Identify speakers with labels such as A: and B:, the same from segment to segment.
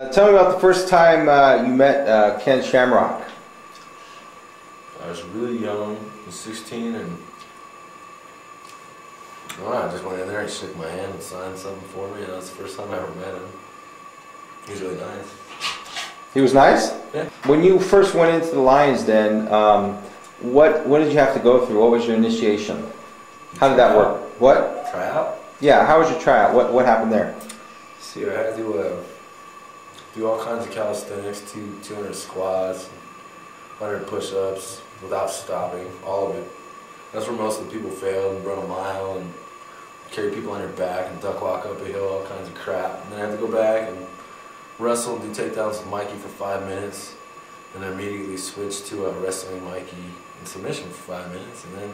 A: Tell me about the first time you met Ken Shamrock.
B: I was really young, I was 16, and I just went in there, he shook my hand and signed something for me, and that was the first time I ever met him. He was really nice.
A: He was nice?
B: Yeah.
A: When you first went into the Lions Den, what did you have to go through? What was your initiation? How did that work? What?
B: Tryout?
A: Yeah, how was your tryout? What happened there?
B: See, I had to do all kinds of calisthenics, 200 squats, 100 push-ups without stopping, all of it. That's where most of the people failed, and run a mile and carry people on your back and duck walk up a hill, all kinds of crap. And then I had to go back and wrestle and do takedowns with Mikey for 5 minutes, and then immediately switch to wrestling Mikey in submission for 5 minutes, and then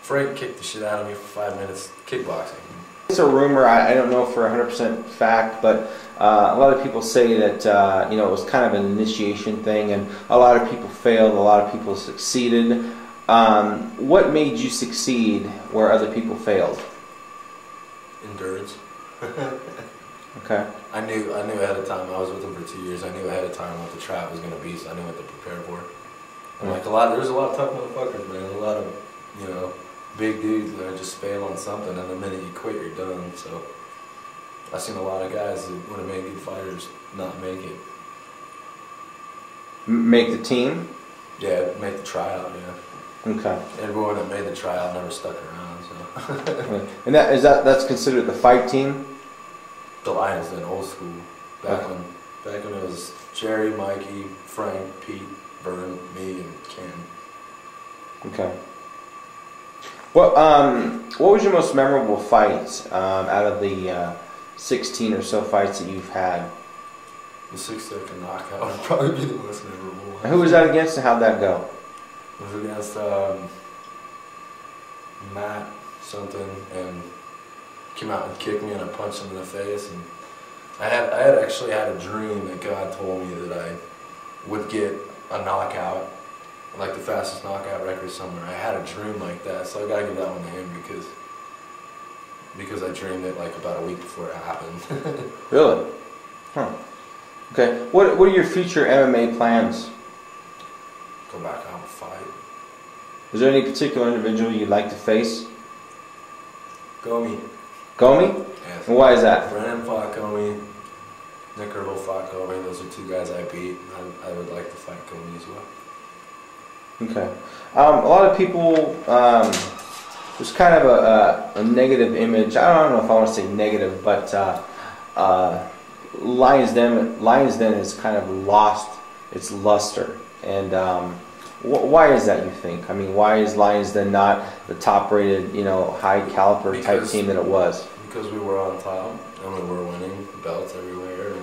B: Frank kicked the shit out of me for 5 minutes kickboxing.
A: It's a rumor, I don't know for 100% fact, but a lot of people say that you know, it was kind of an initiation thing, and a lot of people failed, a lot of people succeeded. What made you succeed where other people failed?
B: Endurance.
A: Okay.
B: I knew ahead of time. I was with him for 2 years. I knew ahead of time what the trap was going to be, so I knew what to prepare for. And like there's a lot of tough motherfuckers, man. A lot of, you know, big dudes that just fail on something, and the minute you quit, you're done. So I've seen a lot of guys that would have made good fighters not make it.
A: Make the team?
B: Yeah, make the tryout. Yeah.
A: Okay.
B: Everyone that made the tryout never stuck around. So.
A: And that's considered the fight team?
B: The Lions Den, old school. Back when it was Jerry, Mikey, Frank, Pete, Vern, me, and Ken.
A: Okay. What was your most memorable fight out of the 16 or so fights that you've had?
B: The 6-second knockout would probably be the most memorable one.
A: And who was that against, and how'd that go?
B: It was against Matt something, and came out and kicked me, and I punched him in the face. And I had actually had a dream that God told me that I would get a knockout, like the fastest knockout record somewhere. I had a dream like that, so I gotta give that one to him because I dreamed it like about a week before it happened.
A: Really? Huh. Okay. What are your future MMA plans?
B: Go back out and fight.
A: Is there any particular individual you'd like to face?
B: Gomi.
A: Gomi?
B: Yes.
A: And why is that?
B: Brennan fought Gomi. Nick Hurley fought Gomi. Those are two guys I beat. I would like to fight Gomi as well.
A: Okay. A lot of people, there's kind of a negative image. I don't know if I want to say negative, but Lions Den has kind of lost its luster. And why is that, you think? I mean, why is Lions Den not the top-rated, you know, high-caliber type team that it was?
B: Because we were on top, and we were winning belts everywhere,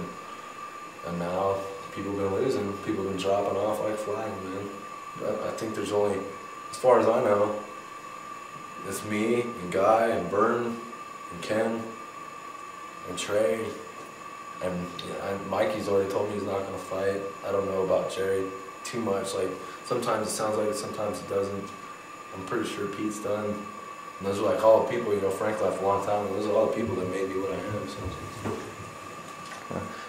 B: and now people have been losing. People have been dropping off like flies, man. I think there's only, as far as I know, it's me and Guy and Vern and Ken and Trey, and Mikey's already told me he's not going to fight. I don't know about Jerry too much. Like, sometimes it sounds like it, sometimes it doesn't. I'm pretty sure Pete's done. And those are like all the people, you know, Frank left a long time ago. Those are all the people that made me what I am. So.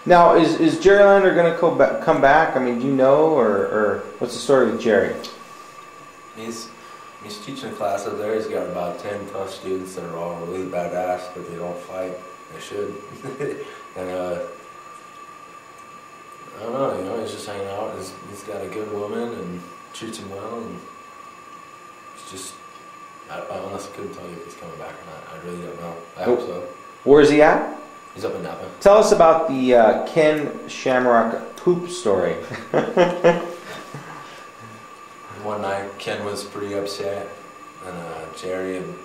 A: Now, is Jerry Lander going to come back? I mean, do you know, or what's the story with Jerry?
B: He's teaching a class up there. He's got about 10 tough students that are all really badass, but they don't fight. They should. And I don't know, you know, he's just hanging out. He's got a good woman and treats him well, and it's just, I honestly couldn't tell you if he's coming back or not. I really don't know. I hope so.
A: Where is he at?
B: He's up in Napa.
A: Tell us about the Ken Shamrock poop story.
B: One night, Ken was pretty upset, and Jerry and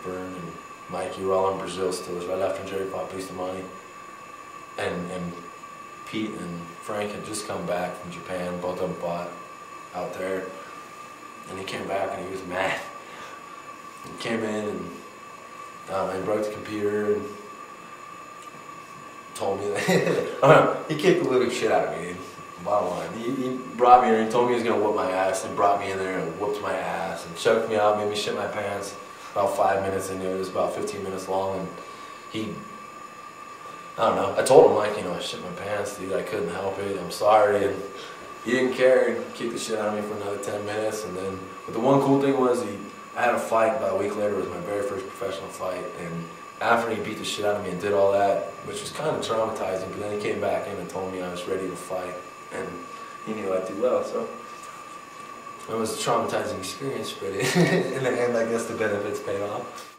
B: Vern and Mikey were all in Brazil still. It was right after Jerry fought Bustamante. And Pete and Frank had just come back from Japan. Both of them fought out there. And he came back and he was mad. He came in and he broke the computer and told me that he kicked the living shit out of me, dude. Bottom line. He brought me in and he told me he was going to whoop my ass, and brought me in there and whooped my ass and choked me out, made me shit my pants. About 5 minutes into it, it was about 15 minutes long, and I don't know. I told him, like, you know, I shit my pants, dude. I couldn't help it. I'm sorry. And he didn't care. He kicked the shit out of me for another 10 minutes. And then, but the one cool thing was I had a fight about a week later. It was my very first professional fight. And after he beat the shit out of me and did all that, which was kind of traumatizing, but then he came back in and told me I was ready to fight. And he knew I'd do well, so it was a traumatizing experience, but in the end, I guess the benefits paid off.